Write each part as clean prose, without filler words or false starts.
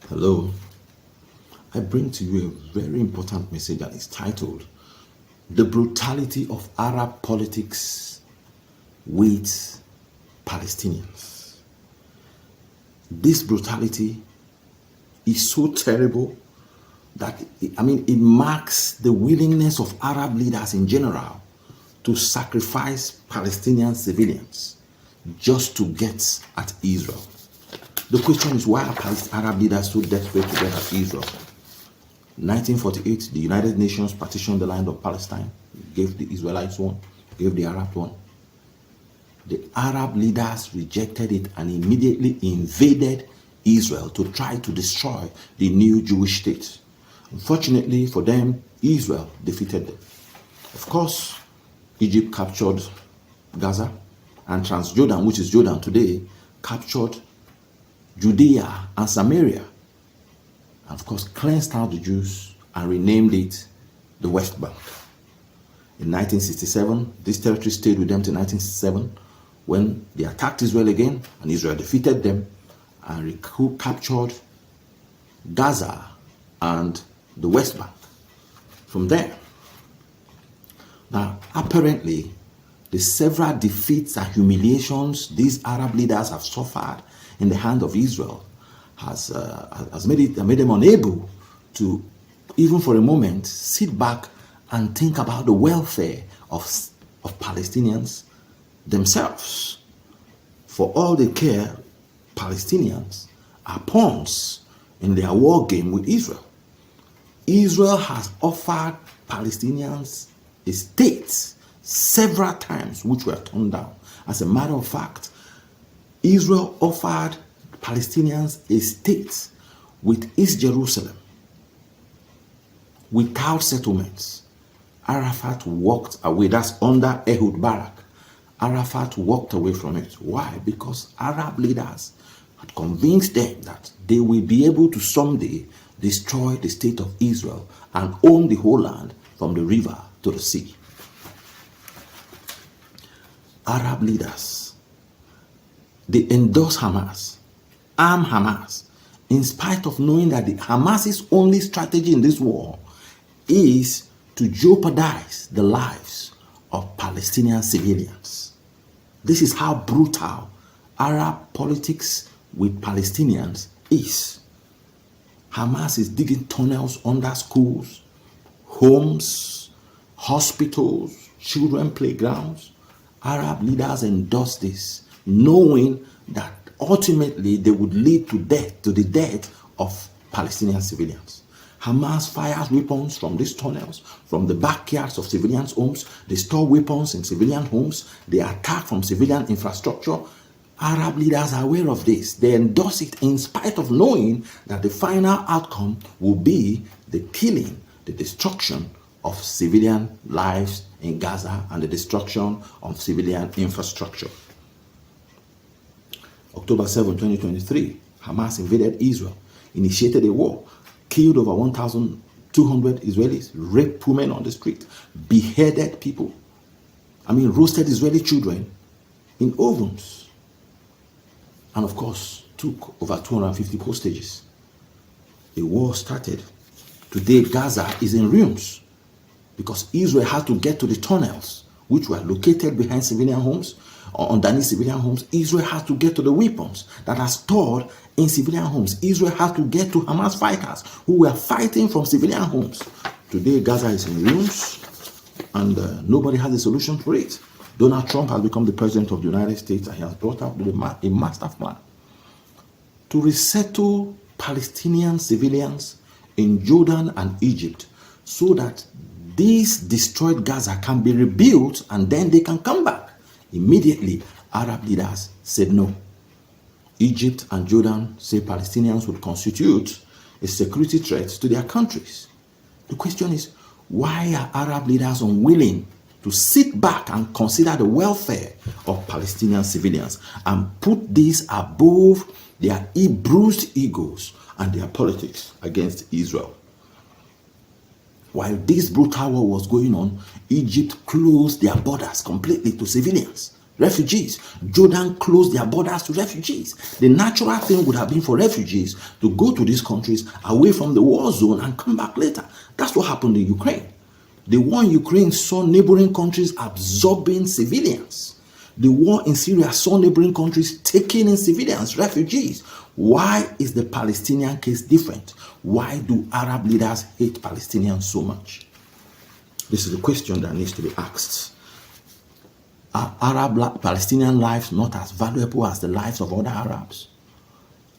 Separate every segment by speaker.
Speaker 1: Hello, I bring to you a very important message that is titled The Brutality of Arab Politics with Palestinians. This brutality is so terrible that, it marks the willingness of Arab leaders in general to sacrifice Palestinian civilians just to get at Israel. The question is, why are Arab leaders so desperate to get at Israel? In 1948, the United Nations partitioned the land of Palestine, gave the Israelites one, gave the Arabs one. The Arab leaders rejected it and immediately invaded Israel to try to destroy the new Jewish state. Unfortunately for them, Israel defeated them. Of course, Egypt captured Gaza, and Transjordan, which is Jordan today, captured Judea and Samaria, and of course cleansed out the Jews and renamed it the West Bank. In 1967, this territory stayed with them till 1967, when they attacked Israel again, and Israel defeated them and captured Gaza and the West Bank. From there, now apparently, the several defeats and humiliations these Arab leaders have suffered in the hand of Israel has made them unable to, even for a moment, sit back and think about the welfare of Palestinians themselves. For all they care, Palestinians are pawns in their war game with Israel. Israel has offered Palestinians a state several times, which were turned down. As a matter of fact, Israel offered Palestinians a state with East Jerusalem without settlements. Arafat walked away. That's under Ehud Barak. Arafat walked away from it. Why? Because Arab leaders had convinced them that they will be able to someday destroy the state of Israel and own the whole land from the river to the sea. Arab leaders, they endorse Hamas, arm Hamas, in spite of knowing that Hamas's only strategy in this war is to jeopardize the lives of Palestinian civilians. This is how brutal Arab politics with Palestinians is. Hamas is digging tunnels under schools, homes, hospitals, children playgrounds. Arab leaders endorse this, knowing that ultimately they would lead to the death of Palestinian civilians. Hamas fires weapons from these tunnels, from the backyards of civilians' homes. They store weapons in civilian homes. They attack from civilian infrastructure. Arab leaders are aware of this. They endorse it in spite of knowing that the final outcome will be the killing, the destruction of civilian lives in Gaza and the destruction of civilian infrastructure. October 7, 2023, Hamas invaded Israel, initiated a war, killed over 1,200 Israelis, raped women on the street, beheaded people, roasted Israeli children in ovens, and of course, took over 250 hostages. A war started. Today, Gaza is in ruins because Israel had to get to the tunnels, which were located behind civilian homes, or underneath civilian homes. Israel had to get to the weapons that are stored in civilian homes. Israel had to get to Hamas fighters who were fighting from civilian homes. Today, Gaza is in ruins, and nobody has a solution for it. Donald Trump has become the president of the United States, and he has brought up a master plan to resettle Palestinian civilians in Jordan and Egypt, so that this destroyed Gaza can be rebuilt and then they can come back. Immediately, Arab leaders said no. Egypt and Jordan say Palestinians would constitute a security threat to their countries. The question is, why are Arab leaders unwilling to sit back and consider the welfare of Palestinian civilians and put this above their bruised egos and their politics against Israel? While this brutal war was going on, Egypt closed their borders completely to civilians. refugees. Jordan closed their borders to refugees. The natural thing would have been for refugees to go to these countries away from the war zone and come back later. That's what happened in Ukraine. The war in Ukraine saw neighboring countries absorbing civilians. The war in Syria saw neighboring countries taking in civilians, refugees. Why is the Palestinian case different? Why do Arab leaders hate Palestinians so much? This is the question that needs to be asked. Are Palestinian lives not as valuable as the lives of other Arabs?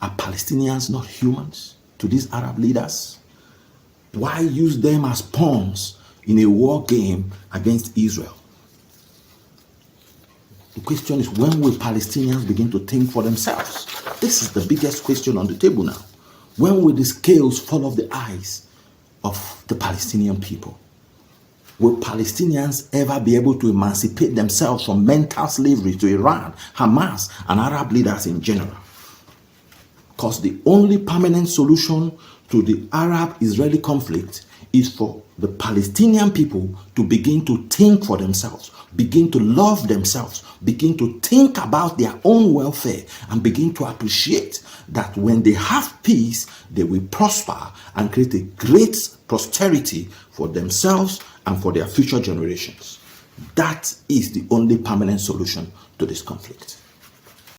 Speaker 1: Are Palestinians not humans to these Arab leaders? Why use them as pawns in a war game against Israel? The question is, when will Palestinians begin to think for themselves? This is the biggest question on the table now. When will the scales fall off the eyes of the Palestinian people? Will Palestinians ever be able to emancipate themselves from mental slavery to Iran, Hamas, and Arab leaders in general? Because the only permanent solution to the Arab-Israeli conflict is for the Palestinian people to begin to think for themselves, begin to love themselves, begin to think about their own welfare, and begin to appreciate that when they have peace, they will prosper and create a great prosperity for themselves and for their future generations. That is the only permanent solution to this conflict.